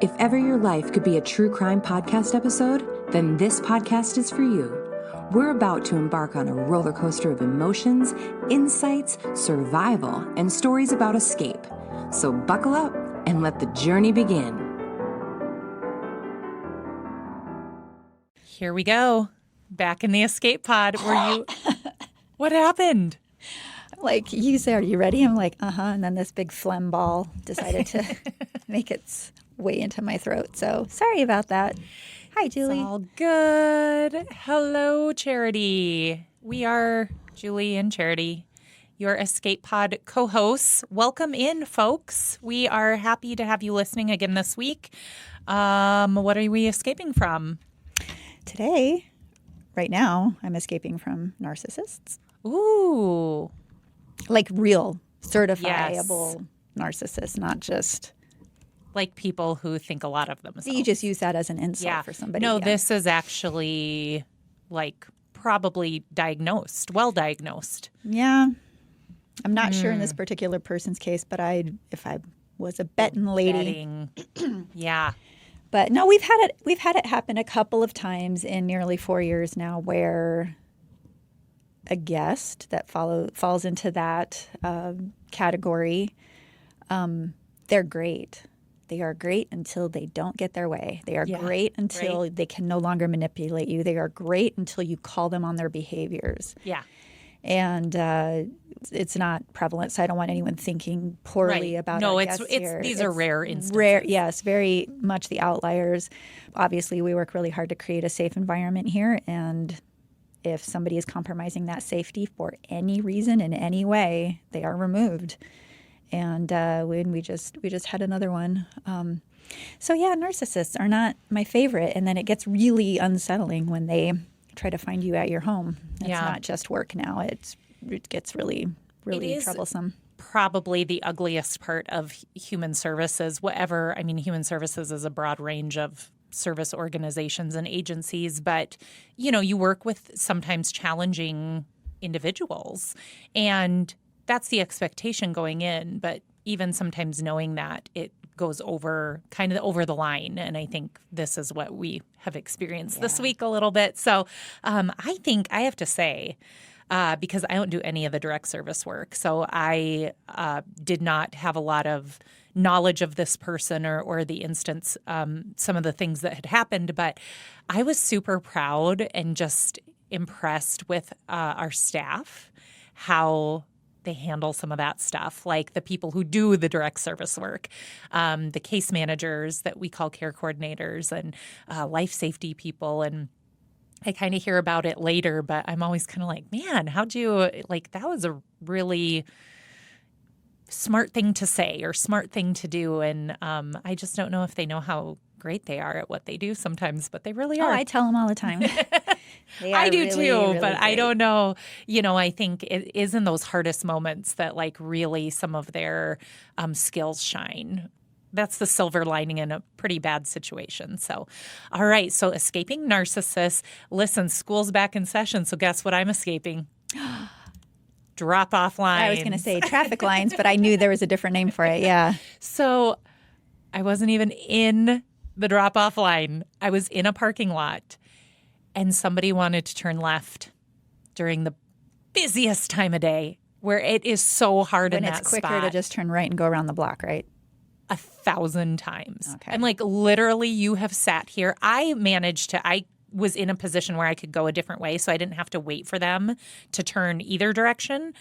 If ever your life could be a true crime podcast episode, then this podcast is for you. We're about to embark on a roller coaster of emotions, insights, survival, and stories about escape. So buckle up and let the journey begin. Here we go. Back in the escape pod. What happened? Like you said, are you ready? I'm like, and then this big phlegm ball decided to make its way into my throat. So sorry about that. Hi, Julie. It's all good. Hello, Charity. We are Julie and Charity, your escape pod co-hosts. Welcome in, folks. We are happy to have you listening again this week. What are we escaping from? Today, right now, I'm escaping from narcissists. Ooh. Like real, certifiable narcissists, not just... like people who think a lot of themselves. You just use that as an insult for somebody. No, this is actually like probably diagnosed, well diagnosed. Yeah. I'm not sure in this particular person's case, but if I was a betting lady. Yeah. But no, we've had it happen a couple of times in nearly 4 years now where a guest that falls into that category, they're great. They are great until they don't get their way. They are great until they can no longer manipulate you. They are great until you call them on their behaviors. Yeah. And it's not prevalent, so I don't want anyone thinking poorly about our guests here. These are rare instances. Rare, yes, very much the outliers. Obviously, we work really hard to create a safe environment here, and if somebody is compromising that safety for any reason in any way, they are removed. And we just had another one. So yeah, narcissists are not my favorite, and then it gets really unsettling when they try to find you at your home. It's not just work now. It gets really troublesome. Probably the ugliest part of human services, human services is a broad range of service organizations and agencies, but, you work with sometimes challenging individuals, and that's the expectation going in. But even sometimes knowing that, it goes over the line. And I think this is what we have experienced this week a little bit. So I think I have to say, because I don't do any of the direct service work, so I did not have a lot of knowledge of this person or the instance, some of the things that had happened. But I was super proud and just impressed with our staff, how they handle some of that stuff, like the people who do the direct service work, the case managers that we call care coordinators, and life safety people. And I kind of hear about it later, but I'm always kind of like, man, that was a really smart thing to say or smart thing to do. And I just don't know if they know how great they are at what they do sometimes, but they really are. Oh, I tell them all the time. I do really, too, really but great. I don't know. I think it is in those hardest moments that really some of their skills shine. That's the silver lining in a pretty bad situation. So, all right. So escaping narcissists. Listen, school's back in session. So guess what I'm escaping? Drop-off lines. I was going to say traffic lines, but I knew there was a different name for it. Yeah. So I wasn't even in the drop-off line. I was in a parking lot, and somebody wanted to turn left during the busiest time of day, where it is so hard in that spot. When it's quicker to just turn right and go around the block, right? 1,000 times. Okay. I'm like, literally, you have sat here. I was in a position where I could go a different way, so I didn't have to wait for them to turn either direction.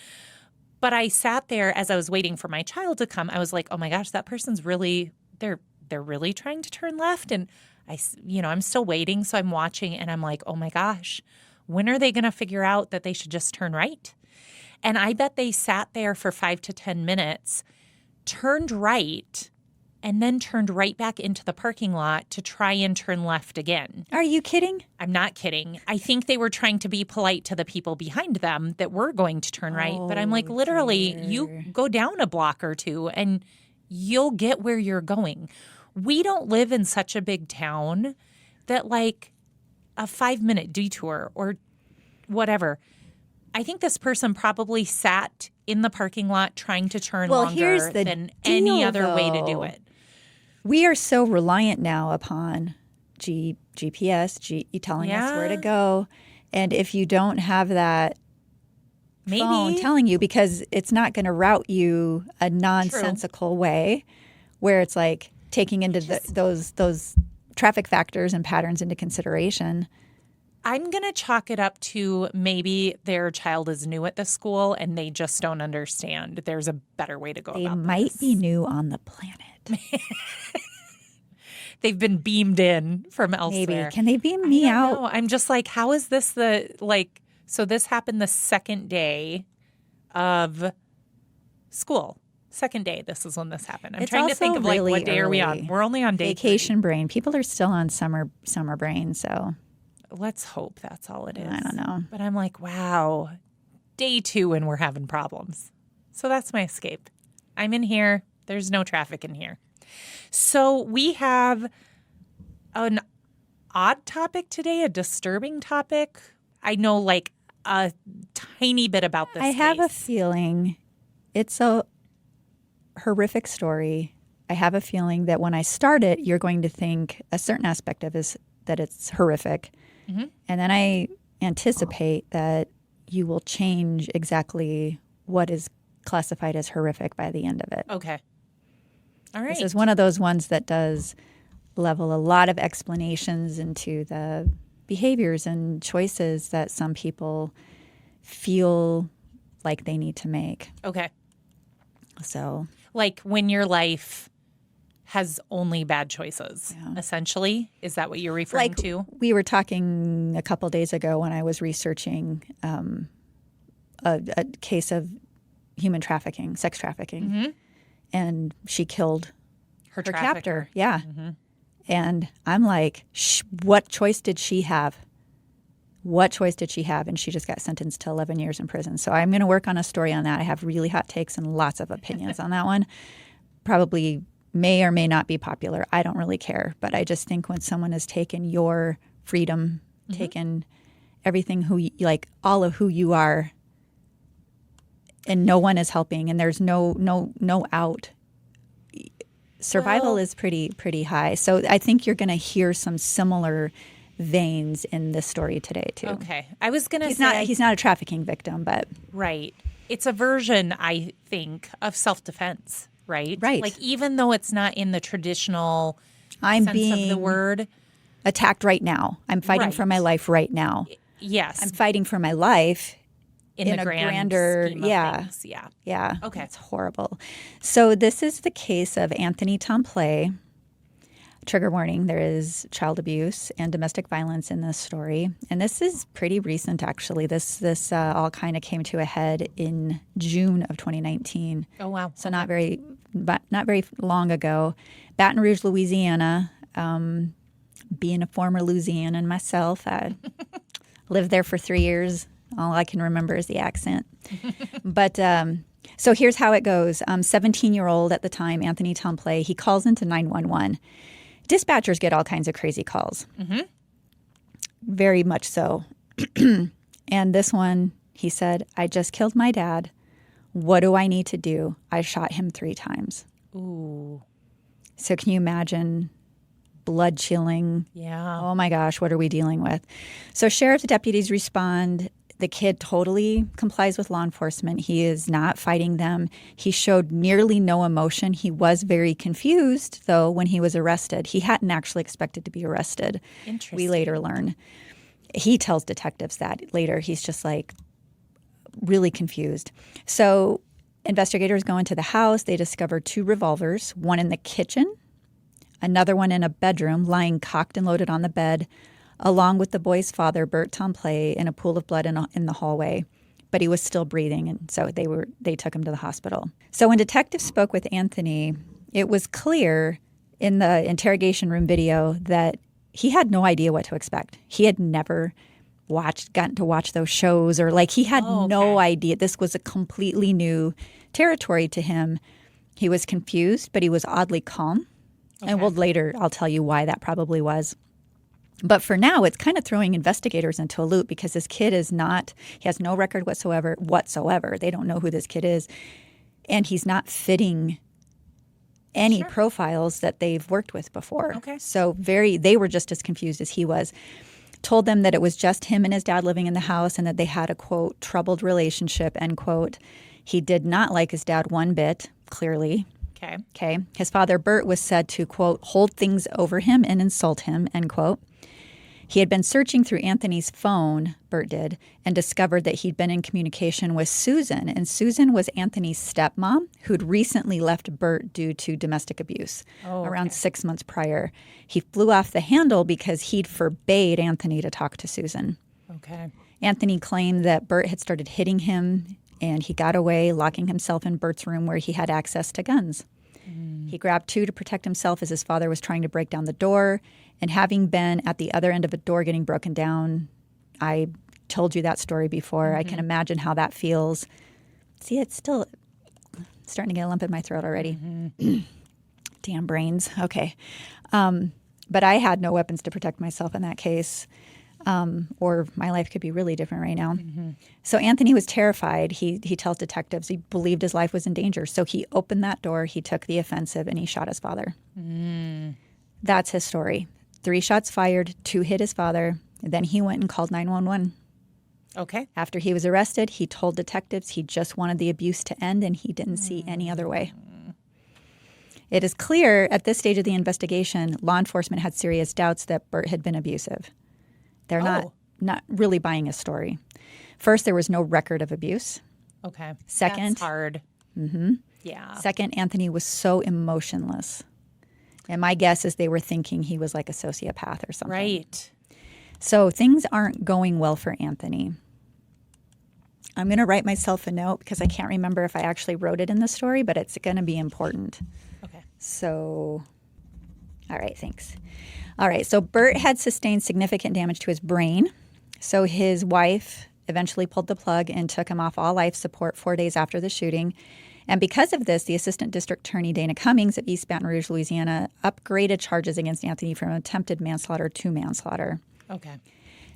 But I sat there as I was waiting for my child to come. I was like, oh my gosh, that person's really, they're really trying to turn left. And I'm still waiting. So I'm watching and I'm like, oh my gosh, when are they going to figure out that they should just turn right? And I bet they sat there for 5 to 10 minutes, turned right, and then turned right back into the parking lot to try and turn left again. Are you kidding? I'm not kidding. I think they were trying to be polite to the people behind them that were going to turn right. But I'm like, literally, you go down a block or two and you'll get where you're going. We don't live in such a big town that like a 5-minute detour or whatever. I think this person probably sat in the parking lot trying to turn longer than any other way to do it. we are so reliant now upon GPS, telling us where to go. And if you don't have that phone telling you, because it's not going to route you a nonsensical way where it's like taking into those traffic factors and patterns into consideration. I'm going to chalk it up to maybe their child is new at the school and they just don't understand. There's a better way to go about this. They might be new on the planet. They've been beamed in from elsewhere. Maybe. Can they beam me out? No, I'm just like, how is this so this happened the second day of school. Second day, this is when this happened. I'm trying to think of really what day are we on? We're only on day vacation 3. Brain. People are still on summer brain, so let's hope that's all it is. I don't know. But I'm like, wow, day 2 and we're having problems. So that's my escape. I'm in here. There's no traffic in here. So we have an odd topic today, a disturbing topic. I know like a tiny bit about this case. have a feeling it's a horrific story. I have a feeling that when I start it, you're going to think a certain aspect of it that it's horrific. Mm-hmm. And then I anticipate that you will change exactly what is classified as horrific by the end of it. Okay. All right. This is one of those ones that does level a lot of explanations into the behaviors and choices that some people feel like they need to make. Okay. So, like when your life has only bad choices, essentially? Is that what you're referring to? We were talking a couple days ago when I was researching a case of human trafficking, sex trafficking. Mm-hmm. And she killed her captor. Yeah. Mm-hmm. And I'm like, what choice did she have? What choice did she have? And she just got sentenced to 11 years in prison. So I'm going to work on a story on that. I have really hot takes and lots of opinions on that one. Probably may or may not be popular. I don't really care. But I just think when someone has taken your freedom, mm-hmm. taken everything all of who you are, and no one is helping, and there's no out. Survival is pretty high. So I think you're going to hear some similar veins in this story today too. Okay, I was going to say he's not a trafficking victim, but right. It's a version, I think, of self-defense. Right. Right. Like even though it's not in the traditional sense of the word, attacked right now. I'm fighting for my life right now. Yes, I'm fighting for my life. In the grander scheme of things. Yeah. Okay. It's horrible. So this is the case of Anthony Templet. Trigger warning, there is child abuse and domestic violence in this story. And this is pretty recent, actually. This all kind of came to a head in June of 2019. Oh, wow. So not very long ago. Baton Rouge, Louisiana. Being a former Louisianan myself, I lived there for 3 years. All I can remember is the accent. But so here's how it goes. 17-year-old at the time, Anthony Templet, he calls into 911. Dispatchers get all kinds of crazy calls. Mm-hmm. Very much so. And this one, he said, I just killed my dad. What do I need to do? I shot him 3 times. Ooh. So can you imagine blood chilling? Yeah. Oh my gosh, what are we dealing with? So sheriff's deputies respond. The kid totally complies with law enforcement. He is not fighting them. He showed nearly no emotion. He was very confused, though, when he was arrested. He hadn't actually expected to be arrested. Interesting. We later learn. He tells detectives that later. He's just like really confused. So investigators go into the house. They discover 2 revolvers, one in the kitchen, another one in a bedroom, lying cocked and loaded on the bed, along with the boy's father, Bert Templet, in a pool of blood in the hallway. But he was still breathing, and so they took him to the hospital. So when detectives spoke with Anthony, it was clear in the interrogation room video that he had no idea what to expect. He had never gotten to watch those shows, or he had no idea. This was a completely new territory to him. He was confused, but he was oddly calm. Okay. And later I'll tell you why that probably was. But for now, it's kind of throwing investigators into a loop because this kid he has no record whatsoever. They don't know who this kid is. And he's not fitting any profiles that they've worked with before. Okay. So they were just as confused as he was. Told them that it was just him and his dad living in the house and that they had a, quote, troubled relationship, end quote. He did not like his dad one bit, clearly. Okay. His father, Bert, was said to, quote, hold things over him and insult him, end quote. He had been searching through Anthony's phone, Bert did, and discovered that he'd been in communication with Susan. And Susan was Anthony's stepmom who'd recently left Bert due to domestic abuse around 6 months prior. He flew off the handle because he'd forbade Anthony to talk to Susan. Okay. Anthony claimed that Bert had started hitting him, and he got away, locking himself in Bert's room where he had access to guns. He grabbed two to protect himself as his father was trying to break down the door. And having been at the other end of a door getting broken down, I told you that story before. I can imagine how that feels. See, it's still starting to get a lump in my throat already. Damn brains. Okay. But I had no weapons to protect myself in that case, or my life could be really different right now. So Anthony was terrified. He tells detectives he believed his life was in danger. So he opened that door, he took the offensive, and he shot his father. That's his story. 3 shots fired, 2 hit his father. Then he went and called 911. Okay. After he was arrested, he told detectives he just wanted the abuse to end and he didn't see any other way. It is clear at this stage of the investigation, law enforcement had serious doubts that Bert had been abusive. They're not really buying his story. First, there was no record of abuse. Okay. Second, that's hard. Yeah. Second, Anthony was so emotionless. And my guess is they were thinking he was like a sociopath or something. Right. So things aren't going well for Anthony. I'm going to write myself a note because I can't remember if I actually wrote it in the story, but it's going to be important. Okay. So, all right, thanks. All right, so Bert had sustained significant damage to his brain. So his wife eventually pulled the plug and took him off all life support 4 days after the shooting. And because of this, the Assistant District Attorney Dana Cummings of East Baton Rouge, Louisiana, upgraded charges against Anthony from attempted manslaughter to manslaughter. Okay.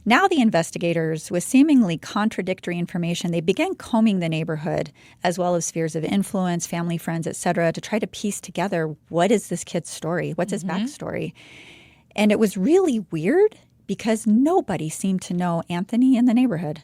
Now the investigators, with seemingly contradictory information, they began combing the neighborhood as well as spheres of influence, family, friends, et cetera, to try to piece together what is this kid's story? What's his backstory? And it was really weird because nobody seemed to know Anthony in the neighborhood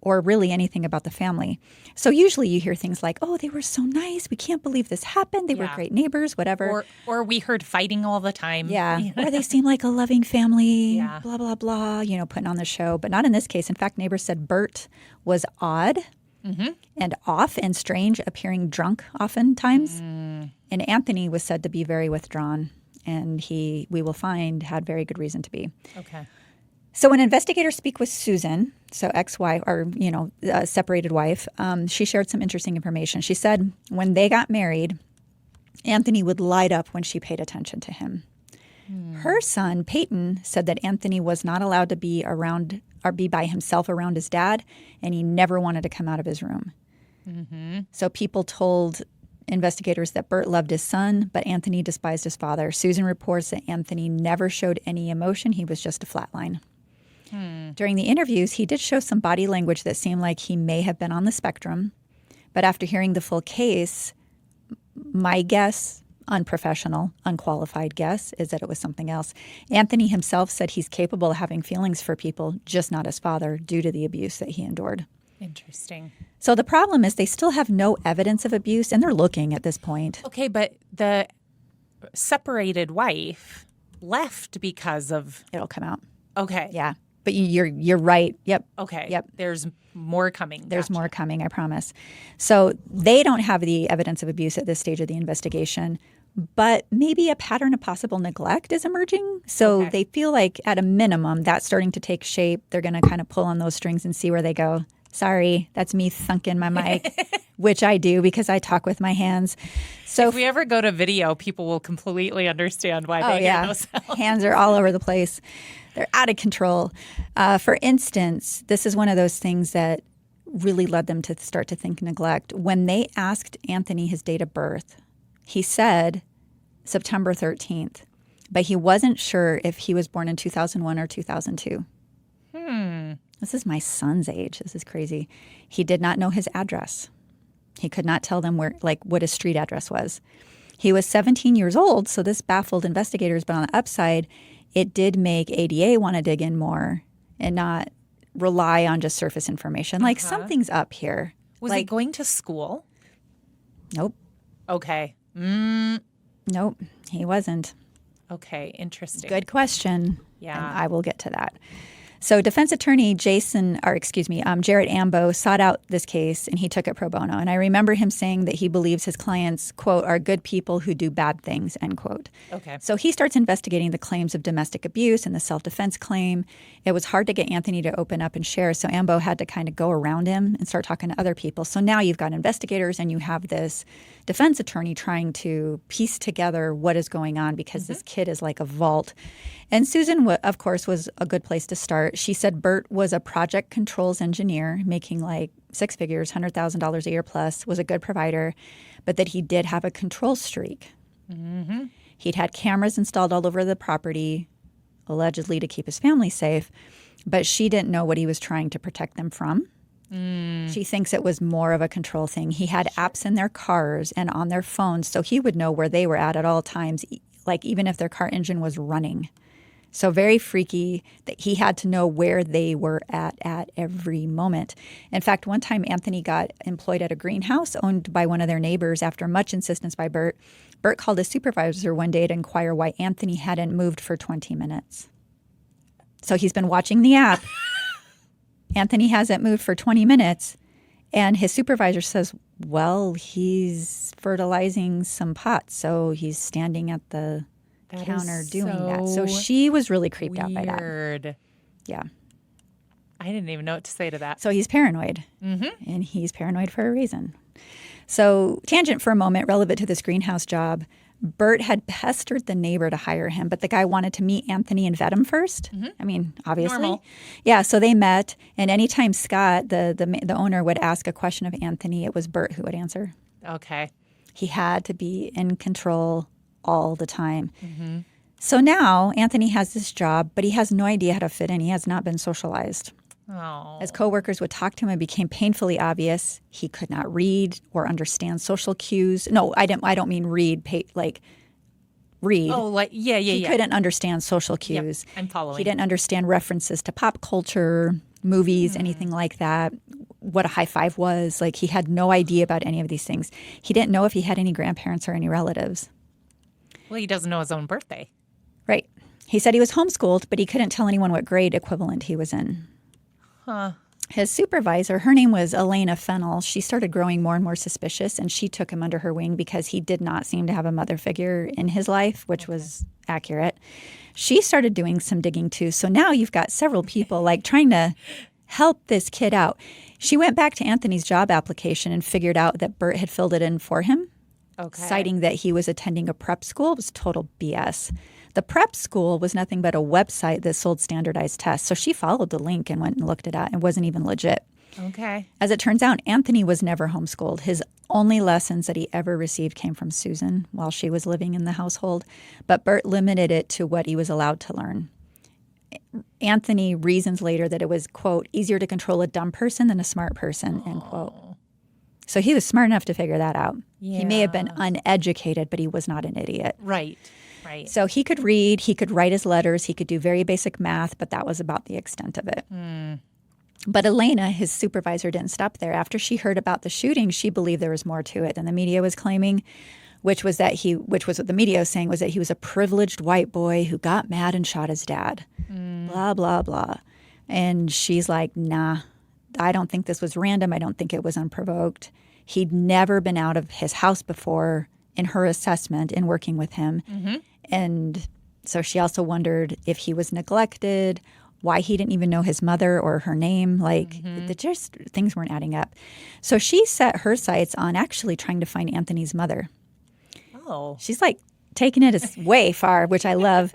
or really anything about the family. So usually you hear things like, oh, they were so nice. We can't believe this happened. They were great neighbors, whatever. Or we heard fighting all the time. Yeah. Or they seem like a loving family, blah, blah, blah, putting on the show. But not in this case. In fact, neighbors said Bert was odd and off and strange, appearing drunk oftentimes. And Anthony was said to be very withdrawn. And we will find, had very good reason to be. Okay. So when investigators speak with Susan, so ex-wife or, separated wife, she shared some interesting information. She said when they got married, Anthony would light up when she paid attention to him. Her son, Peyton, said that Anthony was not allowed to be around or be by himself around his dad, and he never wanted to come out of his room. So people told investigators that Bert loved his son, but Anthony despised his father. Susan reports that Anthony never showed any emotion. He was just a flatline. During the interviews, he did show some body language that seemed like he may have been on the spectrum. But after hearing the full case, my guess, unprofessional, unqualified guess, is that it was something else. Anthony himself said he's capable of having feelings for people, just not his father, due to the abuse that he endured. Interesting. So the problem is they still have no evidence of abuse, and they're looking at this point. Okay, but the separated wife left because of... It'll come out. Okay. Yeah. But you're right. Yep. Okay. Yep. There's more coming. There's more coming, I promise. So they don't have the evidence of abuse at this stage of the investigation, but maybe a pattern of possible neglect is emerging. So they feel like at a minimum that's starting to take shape. They're going to kind of pull on those strings and see where they go. Sorry, that's me thunking my mic, which I do because I talk with my hands. So if we ever go to video, people will completely understand why they hear those sounds. Hands are all over the place. They're out of control. For instance, this is one of those things that really led them to start to think neglect. When they asked Anthony his date of birth, he said September 13th, but he wasn't sure if he was born in 2001 or 2002. This is my son's age. This is crazy. He did not know his address. He could not tell them what his street address was. He was 17 years old, so this baffled investigators. But on the upside, it did make ADA want to dig in more and not rely on just surface information. Like, something's up here. Was he going to school? Nope. Okay. Nope, he wasn't. Okay, interesting. Good question. Yeah. And I will get to that. So defense attorney Jarrett Ambo sought out this case, and he took it pro bono. And I remember him saying that he believes his clients, quote, are good people who do bad things, end quote. Okay. So he starts investigating the claims of domestic abuse and the self-defense claim. It was hard to get Anthony to open up and share, so Ambo had to kind of go around him and start talking to other people. So now you've got investigators and you have this defense attorney trying to piece together what is going on because this kid is like a vault. And Susan, of course, was a good place to start. She said Bert was a project controls engineer making like six figures, $100,000 a year plus, was a good provider, but that he did have a control streak. Mm-hmm. He'd had cameras installed all over the property, allegedly to keep his family safe, but she didn't know what he was trying to protect them from. She thinks it was more of a control thing. He had apps in their cars and on their phones, so he would know where they were at all times, like even if their car engine was running. So very freaky that he had to know where they were at every moment. In fact, one time Anthony got employed at a greenhouse owned by one of their neighbors after much insistence by Bert. Bert called his supervisor one day to inquire why Anthony hadn't moved for 20 minutes. So he's been watching the app. Anthony hasn't moved for 20 minutes. And his supervisor says, well, he's fertilizing some pots. So he's standing at the counter doing that. So she was really creeped out by that. Yeah. I didn't even know what to say to that. So he's paranoid. Mm-hmm. And he's paranoid for a reason. So tangent for a moment, relevant to this greenhouse job. Bert had pestered the neighbor to hire him, but the guy wanted to meet Anthony and vet him first. Mm-hmm. I mean, obviously. Normal. Yeah, so they met, and anytime Scott, the owner, would ask a question of Anthony, it was Bert who would answer. Okay. He had to be in control all the time. Mm-hmm. So now Anthony has this job, but he has no idea how to fit in. He has not been socialized. Oh. As coworkers would talk to him, it became painfully obvious he could not read or understand social cues. No, I don't mean read. Read. Oh, like yeah. He couldn't understand social cues. Yep, I'm following. He didn't understand references to pop culture, movies, anything like that. What a high five was. Like, he had no idea about any of these things. He didn't know if he had any grandparents or any relatives. Well, he doesn't know his own birthday. Right. He said he was homeschooled, but he couldn't tell anyone what grade equivalent he was in. Huh. His supervisor, her name was Elena Fennell. She started growing more and more suspicious, and she took him under her wing because he did not seem to have a mother figure in his life, which was accurate. She started doing some digging too. So now you've got several people like trying to help this kid out. She went back to Anthony's job application and figured out that Bert had filled it in for him, citing that he was attending a prep school. It was total BS. The prep school was nothing but a website that sold standardized tests. So she followed the link and went and looked it up. It wasn't even legit. Okay. As it turns out, Anthony was never homeschooled. His only lessons that he ever received came from Susan while she was living in the household. But Bert limited it to what he was allowed to learn. Anthony reasons later that it was, quote, easier to control a dumb person than a smart person, end quote. So he was smart enough to figure that out. Yeah. He may have been uneducated, but he was not an idiot. Right. So he could read, he could write his letters, he could do very basic math, but that was about the extent of it. But Elena, his supervisor, didn't stop there. After she heard about the shooting, she believed there was more to it than the media was claiming, which was what the media was saying was that he was a privileged white boy who got mad and shot his dad. Blah, blah, blah. And she's like, nah, I don't think this was random. I don't think it was unprovoked. He'd never been out of his house before in her assessment in working with him. Mm-hmm. And so she also wondered if he was neglected, why he didn't even know his mother or her name. Like, just things weren't adding up. So she set her sights on actually trying to find Anthony's mother. Oh. She's like taking it way far, which I love.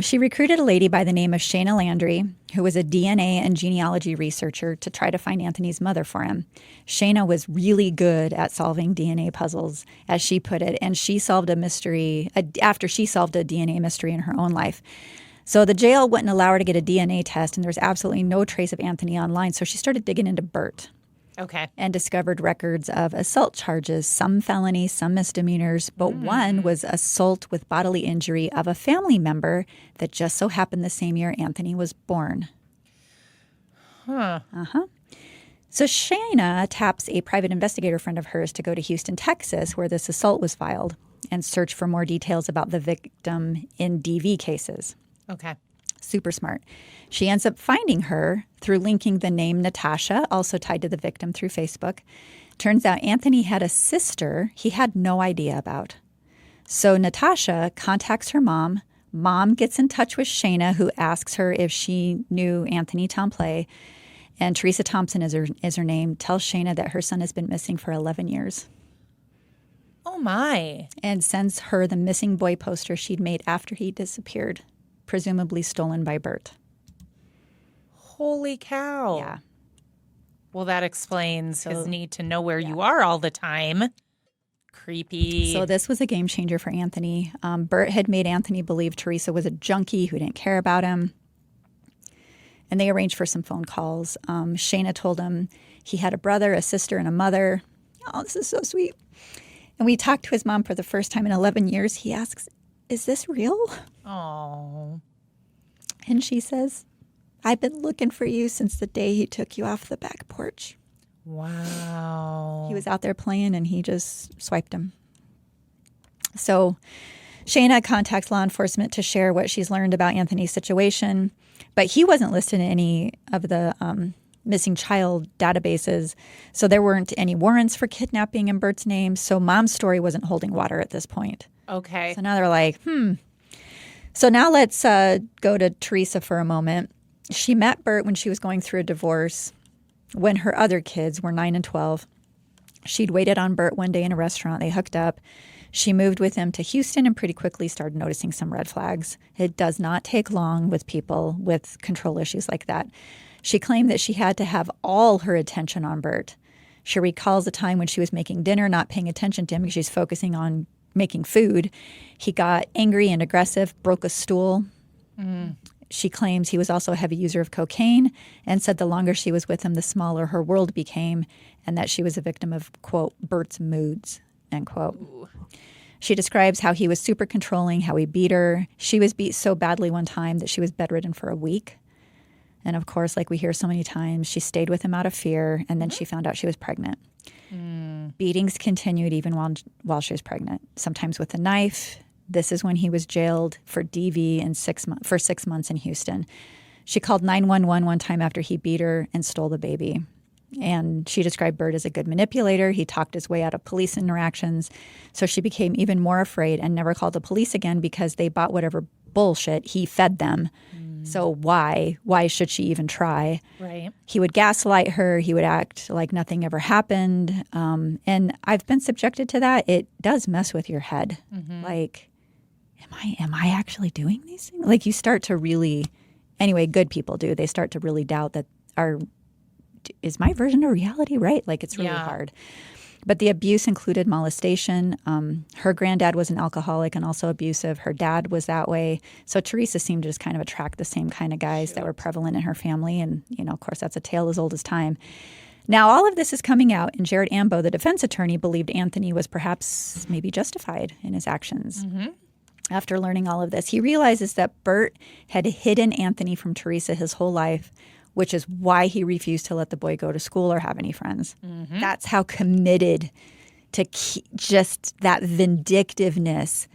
She recruited a lady by the name of Shayna Landry, who was a DNA and genealogy researcher, to try to find Anthony's mother for him. Shayna was really good at solving DNA puzzles, as she put it, and she solved a mystery after she solved a DNA mystery in her own life. So the jail wouldn't allow her to get a DNA test, and there was absolutely no trace of Anthony online, so she started digging into Bert. Okay. and discovered records of assault charges, some felonies, some misdemeanors, but one was assault with bodily injury of a family member that just so happened the same year Anthony was born. Huh. So Shayna taps a private investigator friend of hers to go to Houston, Texas, where this assault was filed, and search for more details about the victim in DV cases. Okay. Super smart. She ends up finding her through linking the name Natasha, also tied to the victim through Facebook. Turns out Anthony had a sister he had no idea about. So Natasha contacts her mom. Mom gets in touch with Shayna, who asks her if she knew Anthony Templet. And Teresa Thompson is her name, tells Shayna that her son has been missing for 11 years. Oh, my. And sends her the missing boy poster she'd made after he disappeared, presumably stolen by Bert. Holy cow. Yeah. Well, that explains his need to know where you are all the time. Creepy. So this was a game changer for Anthony. Bert had made Anthony believe Teresa was a junkie who didn't care about him. And they arranged for some phone calls. Shayna told him he had a brother, a sister, and a mother. Oh, this is so sweet. And we talked to his mom for the first time in 11 years. He asks, "Is this real?" Oh. And she says, "I've been looking for you since the day he took you off the back porch." Wow. He was out there playing and he just swiped him. So Shayna contacts law enforcement to share what she's learned about Anthony's situation. But he wasn't listed in any of the missing child databases. So there weren't any warrants for kidnapping in Bert's name. So Mom's story wasn't holding water at this point. Okay. So now they're like, So now let's go to Teresa for a moment. She met Bert when she was going through a divorce, when her other kids were 9 and 12. She'd waited on Bert one day in a restaurant. They hooked up. She moved with him to Houston and pretty quickly started noticing some red flags. It does not take long with people with control issues like that. She claimed that she had to have all her attention on Bert. She recalls a time when she was making dinner, not paying attention to him because she's focusing on making food. He got angry and aggressive, broke a stool. She claims he was also a heavy user of cocaine and said the longer she was with him, the smaller her world became, and that she was a victim of, quote, Bert's moods, end quote. Ooh. She describes how he was super controlling, how he beat her. She was beat so badly one time that she was bedridden for a week. And of course, like we hear so many times, she stayed with him out of fear, and then she found out she was pregnant. Beatings continued even while she was pregnant, sometimes with a knife. This is when he was jailed for DV for 6 months in Houston. She called 911 one time after he beat her and stole the baby. And she described Bert as a good manipulator. He talked his way out of police interactions. So she became even more afraid and never called the police again because they bought whatever bullshit he fed them. So why should she even try? Right. He would gaslight her. He would act like nothing ever happened. And I've been subjected to that. It does mess with your head. Like, am I actually doing these things? Like you start to really, anyway, good people do. They start to really doubt that is my version of reality right? Like it's really hard. But the abuse included molestation. Her granddad was an alcoholic and also abusive. Her dad was that way. So Teresa seemed to just kind of attract the same kind of guys that were prevalent in her family. And, of course, that's a tale as old as time. Now, all of this is coming out, and Jared Ambo, the defense attorney, believed Anthony was perhaps maybe justified in his actions. After learning all of this, he realizes that Bert had hidden Anthony from Teresa his whole life, which is why he refused to let the boy go to school or have any friends. That's how committed to just that vindictiveness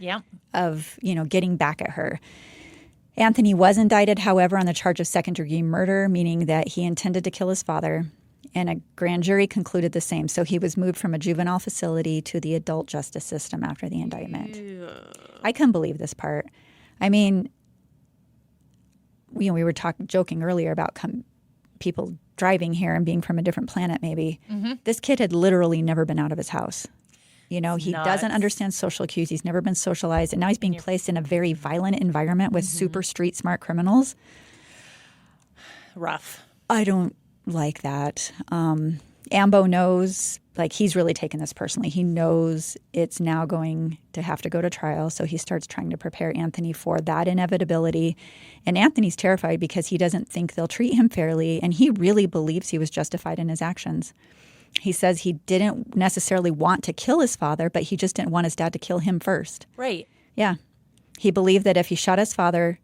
of, getting back at her. Anthony was indicted, however, on the charge of second-degree murder, meaning that he intended to kill his father, and a grand jury concluded the same. So he was moved from a juvenile facility to the adult justice system after the indictment. I couldn't believe this part. I mean, we were joking earlier about people driving here and being from a different planet maybe. This kid had literally never been out of his house. He doesn't understand social cues. He's never been socialized. And now he's being placed in a very violent environment with super street smart criminals. Rough. I don't like that. Ambo knows, like, he's really taken this personally. He knows it's now going to have to go to trial, so he starts trying to prepare Anthony for that inevitability. And Anthony's terrified because he doesn't think they'll treat him fairly, and he really believes he was justified in his actions. He says he didn't necessarily want to kill his father, but he just didn't want his dad to kill him first. Right. Yeah. He believed that if he shot his father,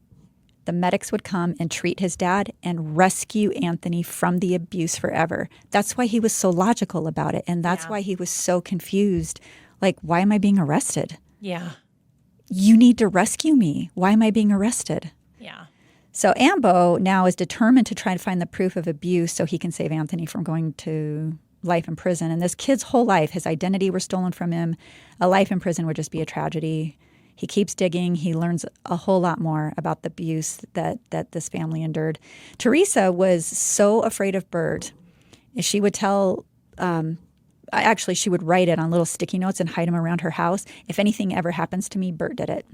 the medics would come and treat his dad and rescue Anthony from the abuse forever. That's why he was so logical about it. And that's why he was so confused. Like, why am I being arrested? Yeah. You need to rescue me. Why am I being arrested? Yeah. So Ambo now is determined to try and find the proof of abuse so he can save Anthony from going to life in prison. And this kid's whole life, his identity were stolen from him. A life in prison would just be a tragedy. He keeps digging. He learns a whole lot more about the abuse that this family endured. Teresa was so afraid of Bert. She would tell, actually, she would write it on little sticky notes and hide them around her house. If anything ever happens to me, Bert did it.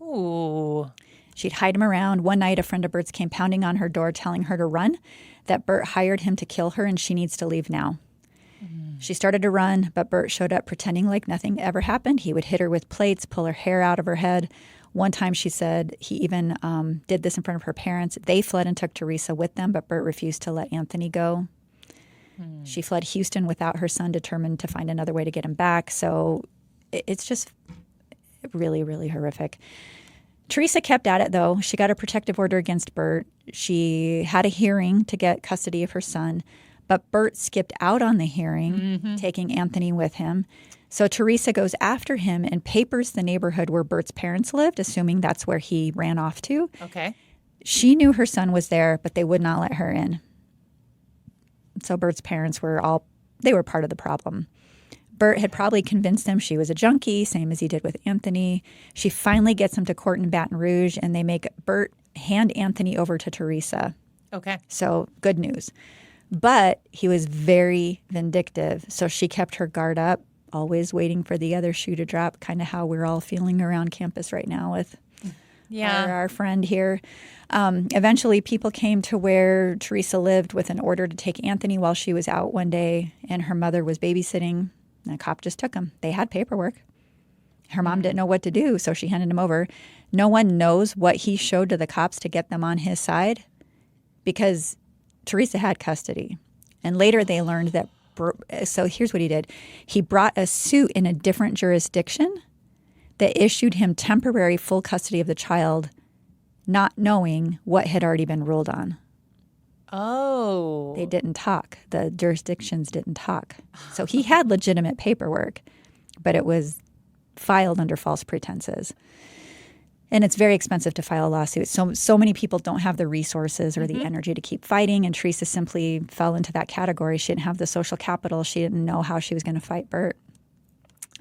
Ooh. She'd hide him around. One night, a friend of Bert's came pounding on her door telling her to run, that Bert hired him to kill her and she needs to leave now. She started to run, but Bert showed up pretending like nothing ever happened. He would hit her with plates, pull her hair out of her head. One time she said he even did this in front of her parents. They fled and took Teresa with them, but Bert refused to let Anthony go. She fled Houston without her son, determined to find another way to get him back. So it's just really, really horrific. Teresa kept at it, though. She got a protective order against Bert. She had a hearing to get custody of her son. But Bert skipped out on the hearing, taking Anthony with him. So Teresa goes after him and papers the neighborhood where Bert's parents lived, assuming that's where he ran off to. Okay. She knew her son was there, but they would not let her in. So Bert's parents were part of the problem. Bert had probably convinced them she was a junkie, same as he did with Anthony. She finally gets him to court in Baton Rouge, and they make Bert hand Anthony over to Teresa. Okay. So good news. But he was very vindictive, so she kept her guard up, always waiting for the other shoe to drop, kind of how we're all feeling around campus right now with our friend here. Eventually, people came to where Teresa lived with an order to take Anthony while she was out one day, and her mother was babysitting, and a cop just took him. They had paperwork. Her mom didn't know what to do, so she handed him over. No one knows what he showed to the cops to get them on his side because Teresa had custody. And later they learned that, so here's what he did. He brought a suit in a different jurisdiction that issued him temporary full custody of the child, not knowing what had already been ruled on. Oh. They didn't talk. The jurisdictions didn't talk. So he had legitimate paperwork, but it was filed under false pretenses. And it's very expensive to file a lawsuit. So many people don't have the resources or the energy to keep fighting, and Teresa simply fell into that category. She didn't have the social capital. She didn't know how she was going to fight Bert.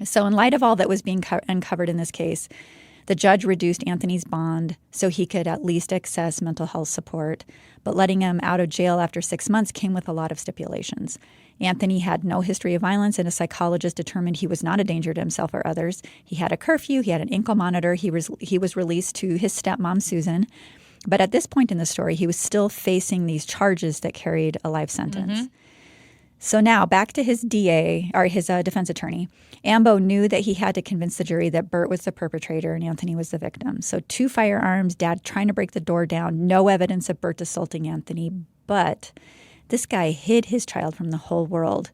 So in light of all that was being uncovered in this case, the judge reduced Anthony's bond so he could at least access mental health support. But letting him out of jail after 6 months came with a lot of stipulations. Anthony had no history of violence, and a psychologist determined he was not a danger to himself or others. He had a curfew. He had an ankle monitor. He was released to his stepmom, Susan. But at this point in the story, he was still facing these charges that carried a life sentence. So now back to his DA, or his defense attorney. Ambo knew that he had to convince the jury that Bert was the perpetrator and Anthony was the victim. So 2 firearms, dad trying to break the door down, no evidence of Bert assaulting Anthony. But this guy hid his child from the whole world.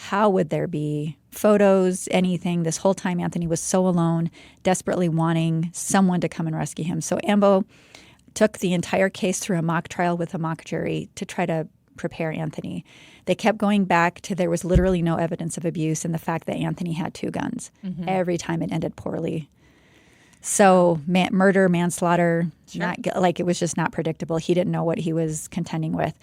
How would there be photos, anything? This whole time Anthony was so alone, desperately wanting someone to come and rescue him. So Ambo took the entire case through a mock trial with a mock jury to try to prepare Anthony. They kept going back to there was literally no evidence of abuse and the fact that Anthony had 2 guns. Every time it ended poorly. So murder, manslaughter, it was just not predictable. He didn't know what he was contending with.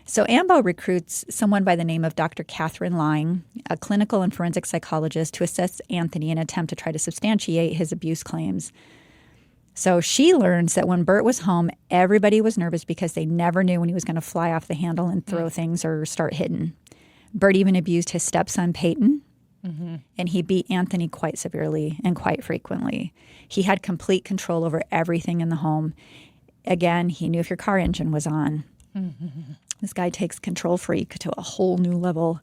So Ambo recruits someone by the name of Dr. Catherine Lang, a clinical and forensic psychologist, to assess Anthony in an attempt to try to substantiate his abuse claims. So she learns that when Bert was home, everybody was nervous because they never knew when he was going to fly off the handle and throw things or start hitting. Bert even abused his stepson, Peyton, and he beat Anthony quite severely and quite frequently. He had complete control over everything in the home. Again, he knew if your car engine was on. This guy takes control freak to a whole new level.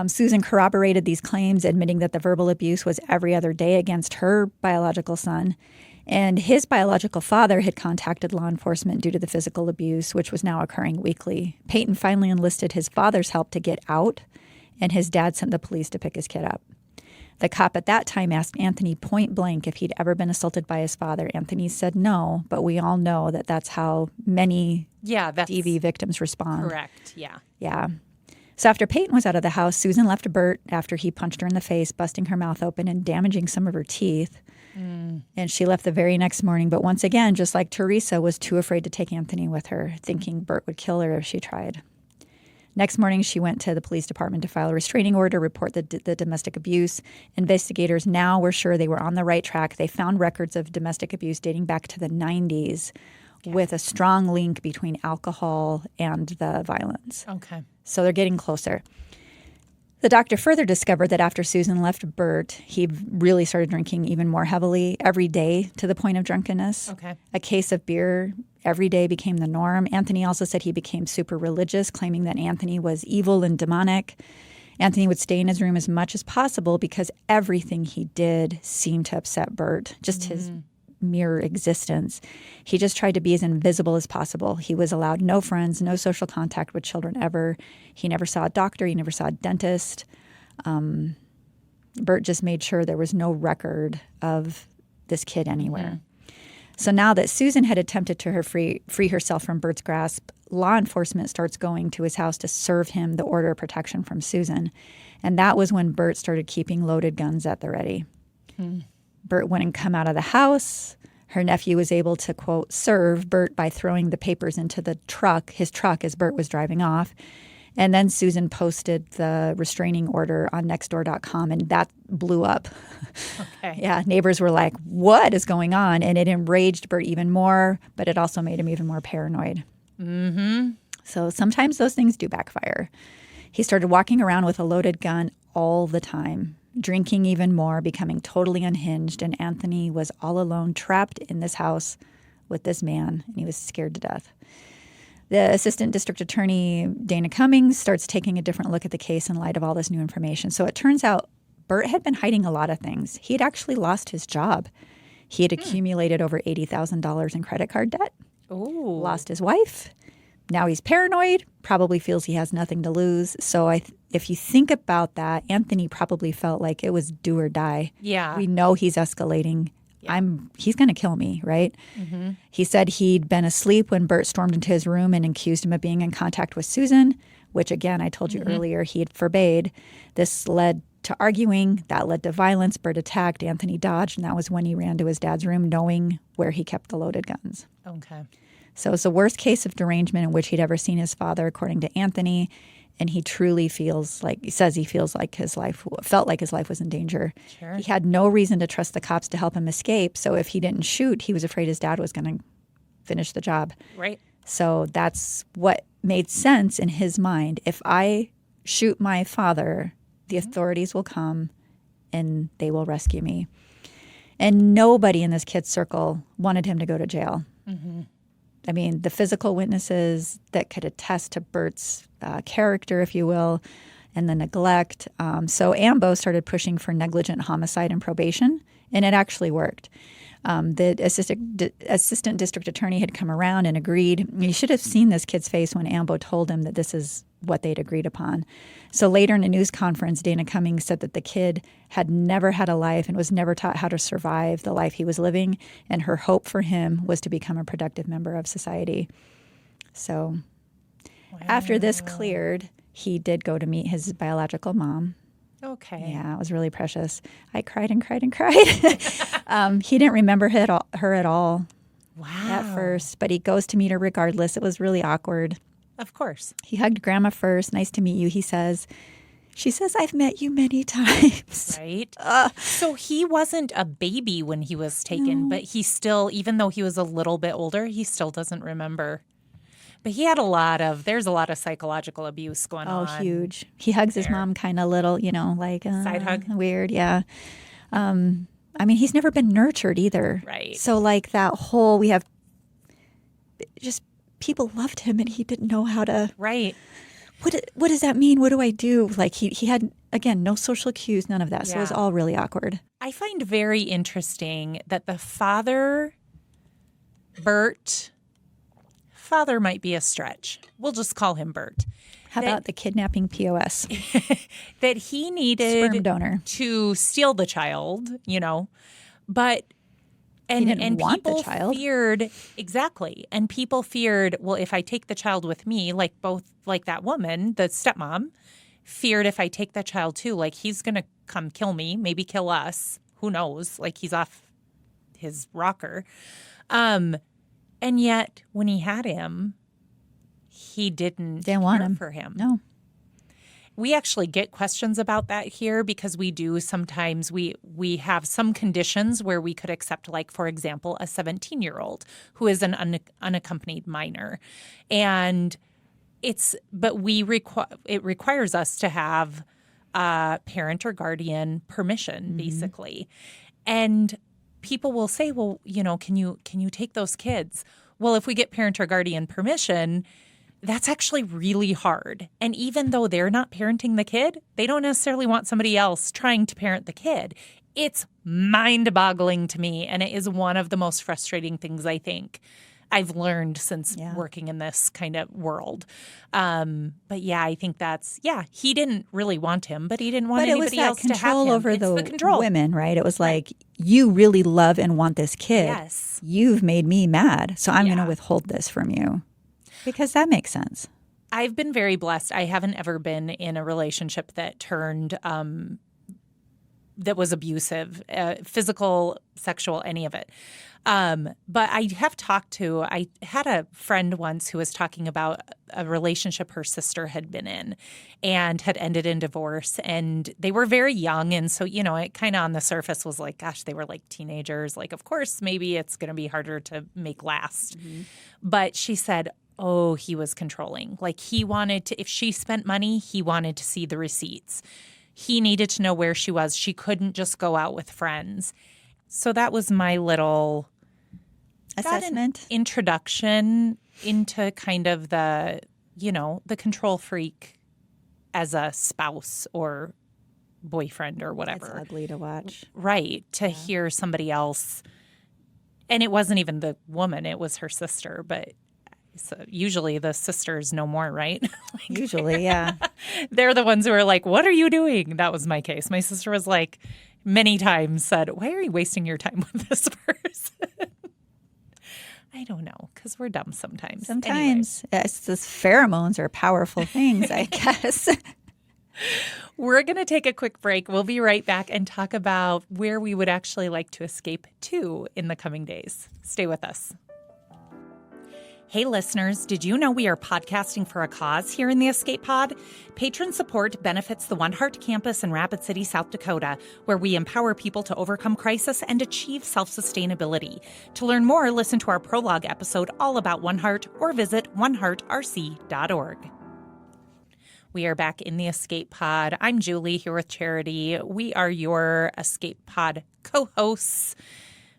Susan corroborated these claims, admitting that the verbal abuse was every other day against her biological son. And his biological father had contacted law enforcement due to the physical abuse, which was now occurring weekly. Peyton finally enlisted his father's help to get out, and his dad sent the police to pick his kid up. The cop at that time asked Anthony point blank if he'd ever been assaulted by his father. Anthony said no, but we all know that that's how many DV victims respond. Correct, yeah. Yeah. So after Peyton was out of the house, Susan left Bert after he punched her in the face, busting her mouth open and damaging some of her teeth. And she left the very next morning. But once again, just like Teresa, was too afraid to take Anthony with her, thinking Bert would kill her if she tried. Next morning, she went to the police department to file a restraining order, report the domestic abuse. Investigators now were sure they were on the right track. They found records of domestic abuse dating back to the 90s with a strong link between alcohol and the violence. Okay. So they're getting closer. The doctor further discovered that after Susan left Bert, he really started drinking even more heavily every day to the point of drunkenness. Okay. A case of beer every day became the norm. Anthony also said he became super religious, claiming that Anthony was evil and demonic. Anthony would stay in his room as much as possible because everything he did seemed to upset Bert, just his mere existence. He just tried to be as invisible as possible. He was allowed no friends, no social contact with children ever. He never saw a doctor. He never saw a dentist. Bert just made sure there was no record of this kid anywhere. So now that Susan had attempted to free herself from Bert's grasp, law enforcement starts going to his house to serve him the order of protection from Susan. And that was when Bert started keeping loaded guns at the ready. Bert wouldn't come out of the house. Her nephew was able to, quote, serve Bert by throwing the papers into his truck as Bert was driving off. And then Susan posted the restraining order on nextdoor.com, and that blew up. Okay. Yeah, neighbors were like, what is going on? And it enraged Bert even more, but it also made him even more paranoid. So sometimes those things do backfire. He started walking around with a loaded gun all the time, drinking even more, becoming totally unhinged, and Anthony was all alone, trapped in this house with this man, and he was scared to death. The assistant district attorney, Dana Cummings, starts taking a different look at the case in light of all this new information. So it turns out Bert had been hiding a lot of things. He had actually lost his job. He had accumulated over $80,000 in credit card debt, lost his wife. Now he's paranoid, probably feels he has nothing to lose. So if you think about that, Anthony probably felt like it was do or die. Yeah. We know he's escalating. Yeah. He's going to kill me, right? He said he'd been asleep when Bert stormed into his room and accused him of being in contact with Susan, which, again, I told you earlier, he had forbade. This led to arguing. That led to violence. Bert attacked. Anthony dodged, and that was when he ran to his dad's room, knowing where he kept the loaded guns. Okay. So it's the worst case of derangement in which he'd ever seen his father, according to Anthony. And he truly felt like his life was in danger. Sure. He had no reason to trust the cops to help him escape. So if he didn't shoot, he was afraid his dad was going to finish the job. Right. So that's what made sense in his mind. If I shoot my father, the authorities will come and they will rescue me. And nobody in this kid's circle wanted him to go to jail. I mean, the physical witnesses that could attest to Bert's character, if you will, and the neglect. So AMBO started pushing for negligent homicide and probation, and it actually worked. The assistant district attorney had come around and agreed. You should have seen this kid's face when AMBO told him that this is what they'd agreed upon. So later in a news conference, Dana Cummings said that the kid had never had a life and was never taught how to survive the life he was living, and her hope for him was to become a productive member of society. So after this cleared, he did go to meet his biological mom. Okay. Yeah, it was really precious. I cried and cried and cried. He didn't remember her at all at first, but he goes to meet her regardless. It was really awkward. Of course. He hugged Grandma first. Nice to meet you, he says. She says, I've met you many times. Right. So he wasn't a baby when he was taken, but he still, even though he was a little bit older, he still doesn't remember. But he had there's a lot of psychological abuse going on. Oh, huge. He hugs his mom kind of little, like side hug. Weird, yeah. I mean, he's never been nurtured either. Right. So like that whole, we have just people loved him and he didn't know how to. Right. What does that mean? What do I do? Like he had, again, no social cues, none of that. So it was all really awkward. I find very interesting that the father, Bert, father might be a stretch. We'll just call him Bert. How about the kidnapping POS? That he needed sperm donor to steal the child, but and want people the child. feared exactly, and people feared, well, if I take the child with me, like that woman, the stepmom, feared if I take that child too, like he's gonna come kill me, maybe kill us, who knows? Like he's off his rocker, and yet when he had him, he didn't want care him for him. No. We actually get questions about that here because we do sometimes we have some conditions where we could accept, like, for example, a 17-year-old who is an unaccompanied minor. And it requires us to have parent or guardian permission, basically. And people will say, well, can you take those kids? Well, if we get parent or guardian permission, that's actually really hard. And even though they're not parenting the kid, they don't necessarily want somebody else trying to parent the kid. It's mind-boggling to me, and it is one of the most frustrating things I think I've learned since working in this kind of world. But yeah, I think he didn't really want him, but he didn't want anybody else to have him. But it was that control over the control. Women, right? It was like, you really love and want this kid. Yes. You've made me mad, so I'm going to withhold this from you. Because that makes sense. I've been very blessed. I haven't ever been in a relationship that turned that was abusive, physical, sexual, any of it. But I had a friend once who was talking about a relationship her sister had been in and had ended in divorce. And they were very young. And so, it kind of on the surface was like, gosh, they were like teenagers. Like, of course, maybe it's going to be harder to make last. Mm-hmm. But she said, oh, he was controlling. Like he wanted to, if she spent money, he wanted to see the receipts. He needed to know where she was. She couldn't just go out with friends. So that was my little assessment, introduction into kind of the control freak as a spouse or boyfriend or whatever. It's ugly to watch. Right. To hear somebody else. And it wasn't even the woman. It was her sister. But so usually the sisters know more, right? Usually, yeah. They're the ones who are like, what are you doing? That was my case. My sister was like, many times said, why are you wasting your time with this person? I don't know, because we're dumb sometimes. Sometimes. It's just pheromones are powerful things, I guess. We're going to take a quick break. We'll be right back and talk about where we would actually like to escape to in the coming days. Stay with us. Hey listeners, did you know we are podcasting for a cause here in the Escape Pod? Patron support benefits the One Heart campus in Rapid City, South Dakota, where we empower people to overcome crisis and achieve self-sustainability. To learn more, listen to our prologue episode all about One Heart or visit oneheartrc.org. We are back in the Escape Pod. I'm Julie here with Charity. We are your Escape Pod co-hosts.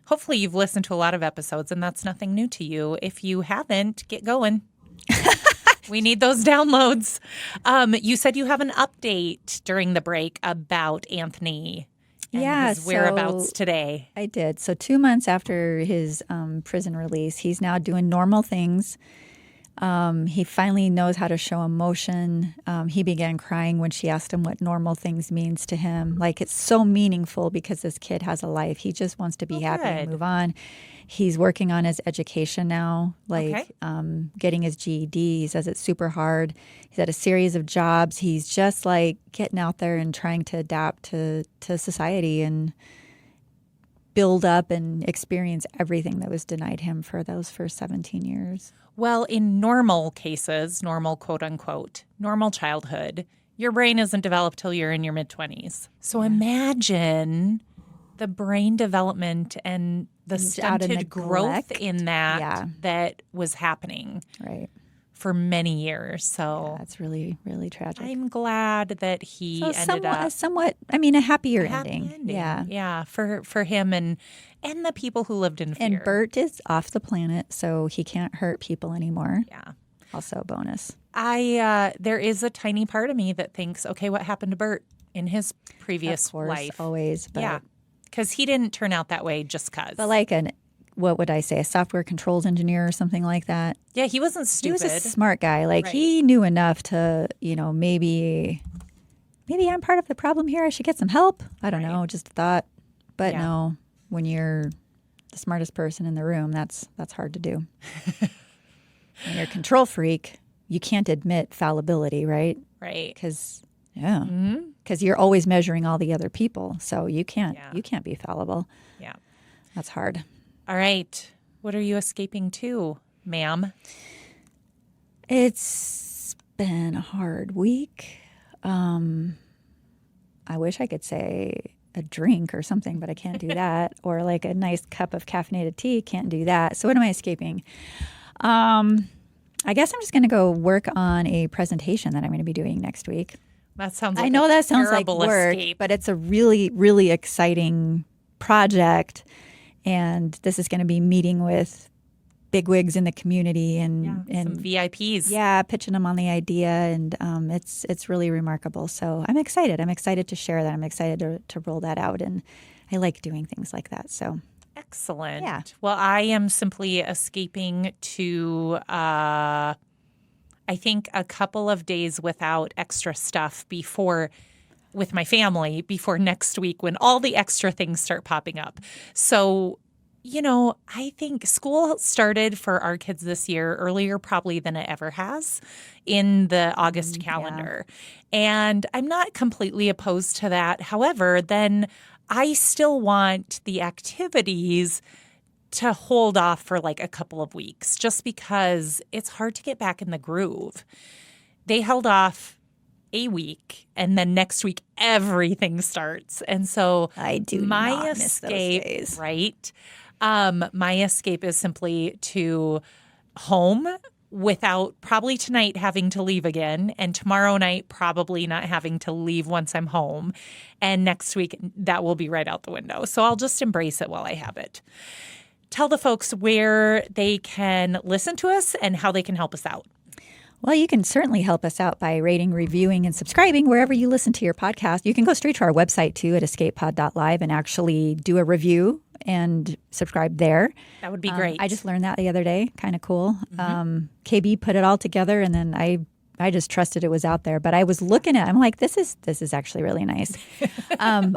Hopefully you've listened to a lot of episodes and that's nothing new to you. If you haven't, get going. We need those downloads. You said you have an update during the break about Anthony and his whereabouts today. I did. So 2 months after his prison release, he's now doing normal things. He finally knows how to show emotion. He began crying when she asked him what normal things means to him. Like, it's so meaningful because this kid has a life. He just wants to be happy and move on. He's working on his education now, getting his GED. He says it's super hard. He's had a series of jobs. He's just like getting out there and trying to adapt to society and build up and experience everything that was denied him for those first 17 years. Well, in normal cases, normal quote unquote, normal childhood, your brain isn't developed till you're in your mid-20s. So imagine the brain development and the stunted growth in that was happening. Right. for many years. So that's really, really tragic. I'm glad that he ended up a happier ending. Yeah. Yeah. For him and the people who lived in fear. And Bert is off the planet, so he can't hurt people anymore. Yeah. Also a bonus. There is a tiny part of me that thinks, okay, what happened to Bert in his previous of course, life? Always. But, yeah. Because he didn't turn out that way just because. But like what would I say, a software controls engineer or something like that? Yeah, he wasn't stupid. He was a smart guy. Like he knew enough to, maybe I'm part of the problem here. I should get some help. I don't know, just a thought. But no, when you're the smartest person in the room, that's hard to do. When you're a control freak, you can't admit fallibility, right? Right. Because you're always measuring all the other people, so you can't be fallible. Yeah, that's hard. All right, what are you escaping to, ma'am? It's been a hard week. I wish I could say a drink or something, but I can't do that. Or like a nice cup of caffeinated tea, can't do that. So what am I escaping? I guess I'm just going to go work on a presentation that I'm going to be doing next week. That sounds like I know that sounds like work, escape. But it's a really, really exciting project. And this is going to be meeting with bigwigs in the community and some VIPs. Yeah, pitching them on the idea. And it's really remarkable. So I'm excited. I'm excited to share that. I'm excited to roll that out. And I like doing things like that. So excellent. Yeah. Well, I am simply escaping to, I think, a couple of days without extra stuff with my family before next week when all the extra things start popping up. So, I think school started for our kids this year earlier probably than it ever has in the August calendar. Yeah. And I'm not completely opposed to that. However, then I still want the activities to hold off for like a couple of weeks just because it's hard to get back in the groove. They held off a week and then next week everything starts. And so I do not miss those days. Right? My escape is simply to home without probably tonight having to leave again, and tomorrow night probably not having to leave once I'm home. And next week, that will be right out the window. So I'll just embrace it while I have it. Tell the folks where they can listen to us and how they can help us out. Well, you can certainly help us out by rating, reviewing, and subscribing wherever you listen to your podcast. You can go straight to our website, too, at escapepod.live and actually do a review and subscribe there. That would be great. I just learned that the other day. Kind of cool. Mm-hmm. KB put it all together, and then I just trusted it was out there. But I was looking at it. I'm like, this is actually really nice.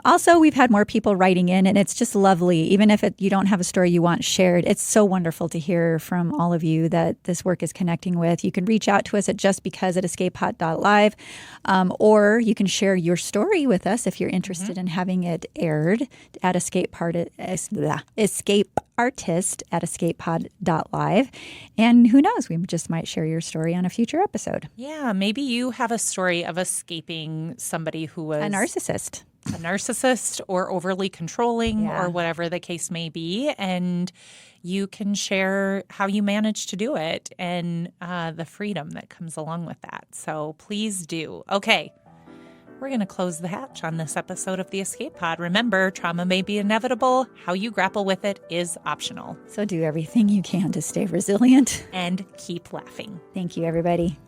Also, we've had more people writing in, and it's just lovely. Even if you don't have a story you want shared, it's so wonderful to hear from all of you that this work is connecting with. You can reach out to us at justbecause@escapepod.live, or you can share your story with us if you're interested in having it aired at escapeartist@escapepod.live. And who knows, we just might share your story on a future episode. Yeah, maybe you have a story of escaping somebody who was a narcissist or overly controlling or whatever the case may be. And you can share how you managed to do it and the freedom that comes along with that. So please do. Okay. We're going to close the hatch on this episode of the Escape Pod. Remember, trauma may be inevitable. How you grapple with it is optional. So do everything you can to stay resilient. And keep laughing. Thank you, everybody.